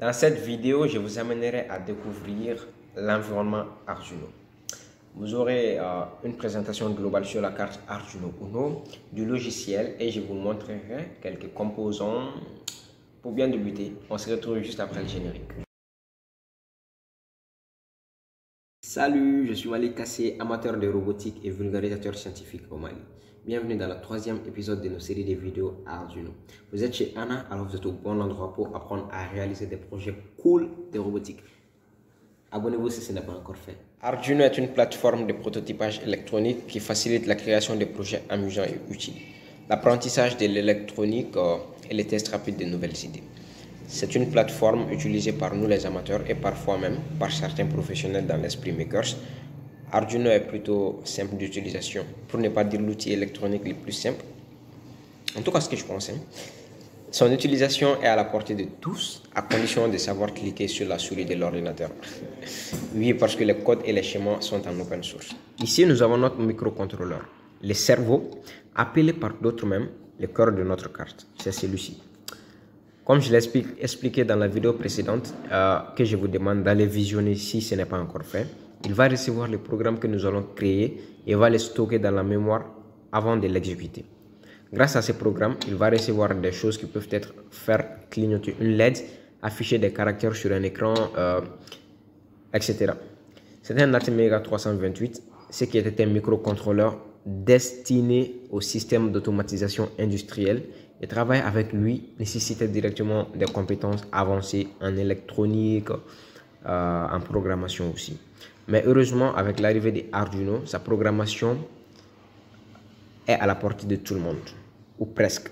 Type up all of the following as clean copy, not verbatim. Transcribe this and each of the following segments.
Dans cette vidéo, je vous amènerai à découvrir l'environnement Arduino. Vous aurez une présentation globale sur la carte Arduino Uno, du logiciel, et je vous montrerai quelques composants. Pour bien débuter, on se retrouve juste après le générique. Salut, je suis Malik Kassé, amateur de robotique et vulgarisateur scientifique au Mali. Bienvenue dans le troisième épisode de nos séries de vidéos Arduino. Vous êtes chez Anna, alors vous êtes au bon endroit pour apprendre à réaliser des projets cool de robotique. Abonnez-vous si ce n'est pas encore fait. Arduino est une plateforme de prototypage électronique qui facilite la création de projets amusants et utiles, l'apprentissage de l'électronique et les tests rapides de nouvelles idées. C'est une plateforme utilisée par nous les amateurs et parfois même par certains professionnels dans l'esprit makers. Arduino est plutôt simple d'utilisation, pour ne pas dire l'outil électronique le plus simple. En tout cas, ce que je pense. Son utilisation est à la portée de tous, à condition de savoir cliquer sur la souris de l'ordinateur. Oui, parce que les codes et les schémas sont en open source. Ici, nous avons notre microcontrôleur, le cerveau, appelé par d'autres même le cœur de notre carte. C'est celui-ci. Comme je l'ai expliqué dans la vidéo précédente, que je vous demande d'aller visionner si ce n'est pas encore fait, il va recevoir le programme que nous allons créer et va le stocker dans la mémoire avant de l'exécuter. Grâce à ce programme, il va recevoir des choses qui peuvent être faire clignoter une LED, afficher des caractères sur un écran, etc. C'est un Atmega 328, ce qui était un microcontrôleur destiné au système d'automatisation industrielle, et travailler avec lui nécessitait directement des compétences avancées en électronique, en programmation aussi. Mais heureusement, avec l'arrivée d'Arduino, sa programmation est à la portée de tout le monde, ou presque.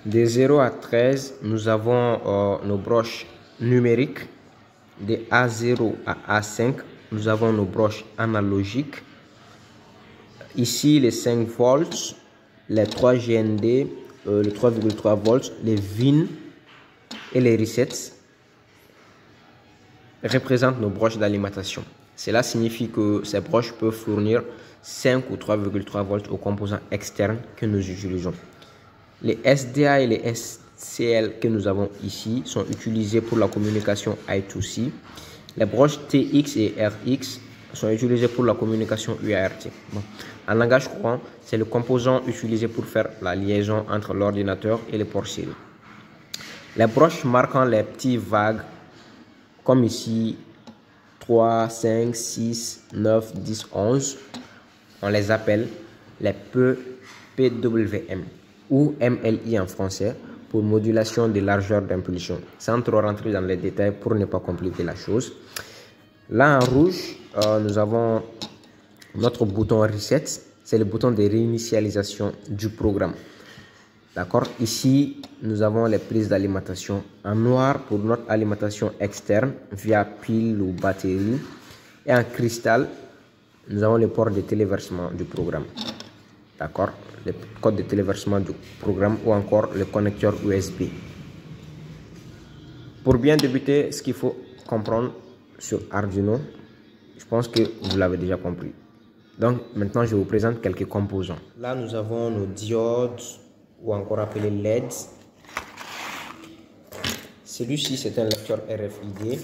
De 0 à 13, nous avons nos broches numériques. De A0 à A5, nous avons nos broches analogiques. Ici, les 5 volts, les 3 GND, les 3,3 volts, les VIN et les resets représentent nos broches d'alimentation. Cela signifie que ces broches peuvent fournir 5 ou 3,3 volts aux composants externes que nous utilisons. Les SDA et les SCL que nous avons ici sont utilisés pour la communication I2C. Les broches TX et RX sont utilisées pour la communication UART. Bon. En langage courant, c'est le composant utilisé pour faire la liaison entre l'ordinateur et les ports série. Les broches marquant les petits vagues, comme ici 3, 5, 6, 9, 10, 11, on les appelle les PWM ou MLI en français, pour modulation de largeur d'impulsion, sans trop rentrer dans les détails pour ne pas compliquer la chose. Là en rouge, nous avons notre bouton Reset, c'est le bouton de réinitialisation du programme. D'accord. Ici, nous avons les prises d'alimentation en noir pour notre alimentation externe via pile ou batterie. Et en cristal, nous avons le port de téléversement du programme. D'accord. Le code de téléversement du programme ou encore le connecteur USB. Pour bien débuter, ce qu'il faut comprendre sur Arduino, je pense que vous l'avez déjà compris. Donc maintenant, je vous présente quelques composants. Là, nous avons nos diodes ou encore appelés LED. Celui-ci, c'est un lecteur RFID,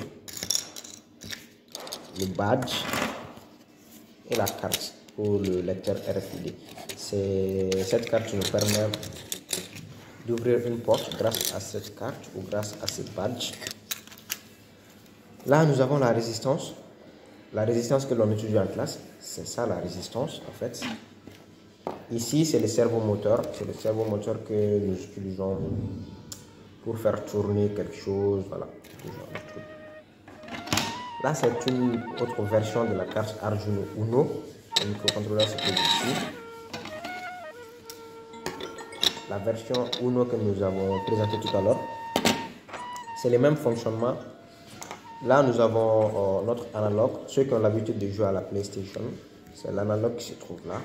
le badge et la carte pour le lecteur RFID. Cette carte nous permet d'ouvrir une porte grâce à cette carte ou grâce à ce badge. Là, nous avons la résistance. La résistance que l'on utilise en classe, c'est ça la résistance en fait. Ici, c'est le servomoteur. C'est le servomoteur que nous utilisons pour faire tourner quelque chose. Voilà. Là, c'est une autre version de la carte Arduino Uno. Le microcontrôleur se trouve ici. La version Uno que nous avons présentée tout à l'heure, c'est le même fonctionnement. Là, nous avons notre analogue. Ceux qui ont l'habitude de jouer à la PlayStation, c'est l'analogue qui se trouve là.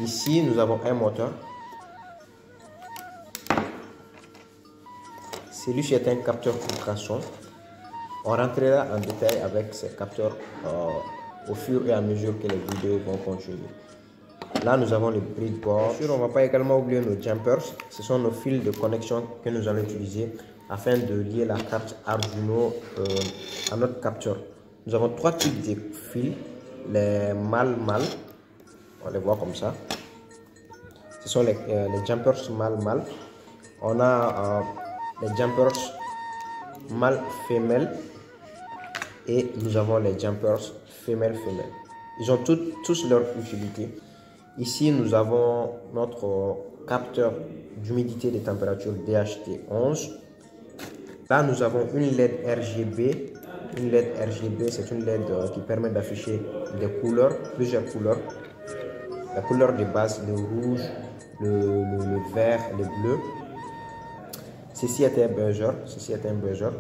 Ici, nous avons un moteur. Celui-ci est un capteur ultrason. On rentrera en détail avec ces capteurs au fur et à mesure que les vidéos vont continuer. Là, nous avons le breadboard. Bien sûr, on ne va pas également oublier nos jumpers. Ce sont nos fils de connexion que nous allons utiliser afin de lier la carte Arduino à notre capteur. Nous avons trois types de fils, les mâle-mâle, on les voit comme ça. Ce sont les jumpers mâle-mâle. On a les jumpers mâle-femelle et nous avons les jumpers femelle-femelle. Ils ont tous leur utilité. Ici, nous avons notre capteur d'humidité de température DHT11. Là, nous avons une LED RGB. Une LED RGB, c'est une LED qui permet d'afficher des couleurs, plusieurs couleurs. La couleur de base, le rouge, le vert, le bleu. Ceci est un buzzer.